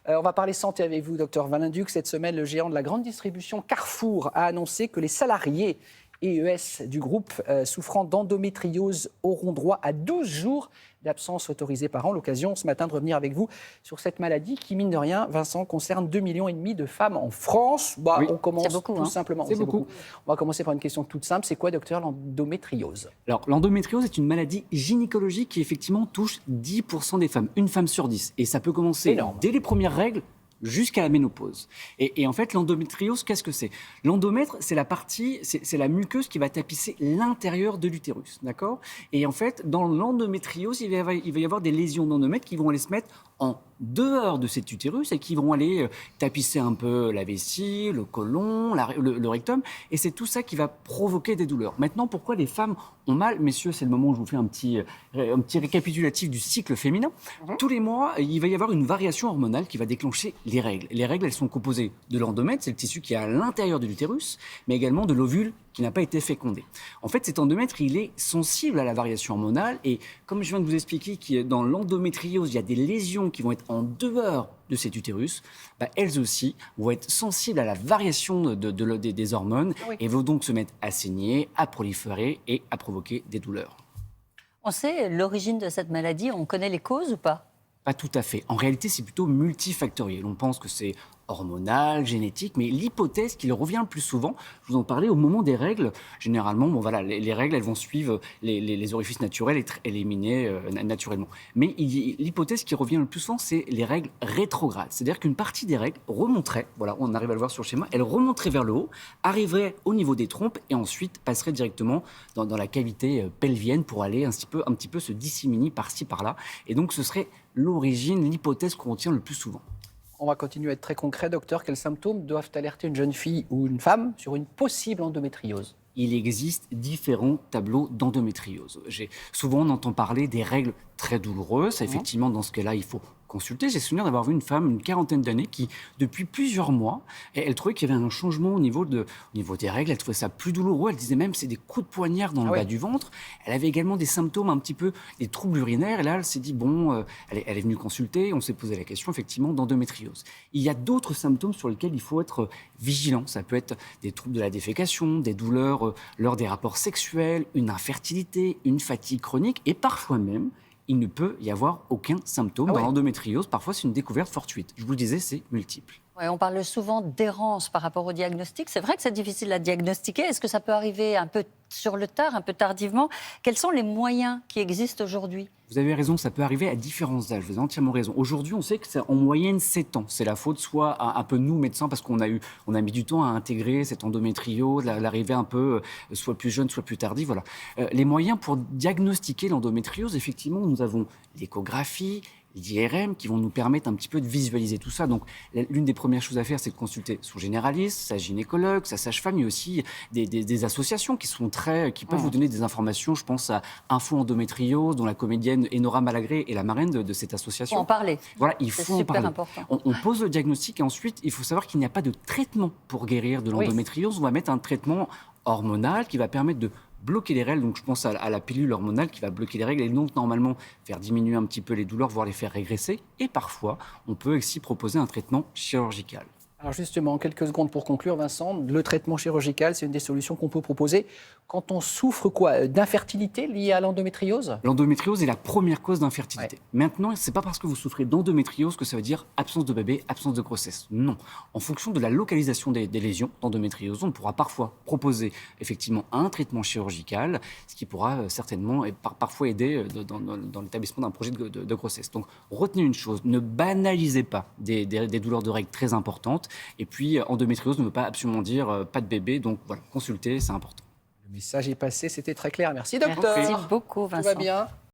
On va parler santé avec vous, docteur Valenduc. Cette semaine, le géant de la grande distribution Carrefour a annoncé que les salariés EES du groupe souffrant d'endométriose auront droit à 12 jours d'absence autorisée par an. L'occasion ce matin de revenir avec vous sur cette maladie qui, mine de rien, Vincent, concerne 2,5 millions de femmes en France. Oui. On commence beaucoup, tout simplement. C'est beaucoup. On va commencer par une question toute simple. C'est quoi, docteur, l'endométriose? Alors, l'endométriose est une maladie gynécologique qui, effectivement, touche 10% des femmes, une femme sur 10. Et ça peut commencer dès les premières règles jusqu'à la ménopause. Et en fait, l'endométriose, qu'est-ce que c'est? L'endomètre, c'est la partie, c'est la muqueuse qui va tapisser l'intérieur de l'utérus, d'accord? Et en fait, dans l'endométriose, il va y avoir des lésions d'endomètre qui vont aller se mettre en dehors de cet utérus et qui vont aller tapisser un peu la vessie, le côlon, le rectum. Et c'est tout ça qui va provoquer des douleurs. Maintenant, pourquoi les femmes ont mal? Messieurs, c'est le moment où je vous fais un petit récapitulatif du cycle féminin. Tous les mois, il va y avoir une variation hormonale qui va déclencher les règles. Les règles, elles sont composées de l'endomètre, c'est le tissu qui est à l'intérieur de l'utérus, mais également de l'ovule qui n'a pas été fécondé. En fait, cet endomètre, il est sensible à la variation hormonale et comme je viens de vous expliquer que dans l'endométriose, il y a des lésions qui vont être en dehors de cet utérus, elles aussi vont être sensibles à la variation des hormones et vont donc se mettre à saigner, à proliférer et à provoquer des douleurs. On sait l'origine de cette maladie, on connaît les causes ou pas? Pas tout à fait. En réalité, c'est plutôt multifactoriel. On pense que c'est hormonal, génétique, mais l'hypothèse qui revient le plus souvent, je vous en parlais, au moment des règles, généralement, les règles, elles vont suivre les orifices naturels et être éliminées naturellement. Mais l'hypothèse qui revient le plus souvent, c'est les règles rétrogrades. C'est-à-dire qu'une partie des règles remonterait, voilà, on arrive à le voir sur le schéma, elle remonterait vers le haut, arriverait au niveau des trompes et ensuite passerait directement dans la cavité pelvienne pour aller un petit peu se disséminer par-ci, par-là. Et donc, ce serait l'origine, l'hypothèse qu'on retient le plus souvent. On va continuer à être très concret, docteur. Quels symptômes doivent alerter une jeune fille ou une femme sur une possible endométriose? Il existe différents tableaux d'endométriose. Souvent, on entend parler des règles très douloureuses. Effectivement, dans ce cas-là, il faut consulter. J'ai souvenir d'avoir vu une femme, une quarantaine d'années, qui, depuis plusieurs mois, elle trouvait qu'il y avait un changement au niveau des règles. Elle trouvait ça plus douloureux. Elle disait même que c'est des coups de poignard dans le bas du ventre. Elle avait également des symptômes un petit peu, des troubles urinaires. Et là, elle s'est dit, elle est venue consulter. On s'est posé la question, effectivement, d'endométriose. Il y a d'autres symptômes sur lesquels il faut être vigilant. Ça peut être des troubles de la défécation, des douleurs lors des rapports sexuels, une infertilité, une fatigue chronique et parfois même, il ne peut y avoir aucun symptôme dans l'endométriose. Parfois, c'est une découverte fortuite. Je vous le disais, c'est multiple. Ouais, on parle souvent d'errance par rapport au diagnostic. C'est vrai que c'est difficile à diagnostiquer. Est-ce que ça peut arriver un peu sur le tard, un peu tardivement? Quels sont les moyens qui existent aujourd'hui? Vous avez raison, ça peut arriver à différents âges. Vous avez entièrement raison. Aujourd'hui, on sait que c'est en moyenne 7 ans. C'est la faute soit un peu nous, médecins, parce qu'on a mis du temps à intégrer cette endométriose, l'arrivée un peu soit plus jeune, soit plus tardive. Voilà. Les moyens pour diagnostiquer l'endométriose, effectivement, nous avons l'échographie, l'IRM qui vont nous permettre un petit peu de visualiser tout ça. Donc, l'une des premières choses à faire, c'est de consulter son généraliste, sa gynécologue, sa sage-femme, mais aussi des associations qui peuvent vous donner des informations. Je pense à Info Endométriose, dont la comédienne Enora Malagré est la marraine de cette association. Il faut en parler. Voilà, il faut en parler. C'est super important. On pose le diagnostic et ensuite, il faut savoir qu'il n'y a pas de traitement pour guérir de l'endométriose. On va mettre un traitement hormonal qui va permettre de bloquer les règles, donc je pense à la pilule hormonale qui va bloquer les règles et donc normalement faire diminuer un petit peu les douleurs, voire les faire régresser. Et parfois, on peut aussi proposer un traitement chirurgical. Alors justement, quelques secondes pour conclure, Vincent. Le traitement chirurgical, c'est une des solutions qu'on peut proposer quand on souffre d'infertilité liée à l'endométriose? L'endométriose est la première cause d'infertilité. Maintenant, ce n'est pas parce que vous souffrez d'endométriose que ça veut dire absence de bébé, absence de grossesse. Non. En fonction de la localisation des lésions d'endométriose, on pourra parfois proposer effectivement un traitement chirurgical, ce qui pourra certainement et parfois aider dans l'établissement d'un projet de grossesse. Donc, retenez une chose, ne banalisez pas des douleurs de règles très importantes. Et puis, endométriose ne veut pas absolument dire pas de bébé. Donc, voilà, consulter, c'est important. Le message est passé, c'était très clair. Merci, docteur. Merci beaucoup, Vincent. Tout va bien.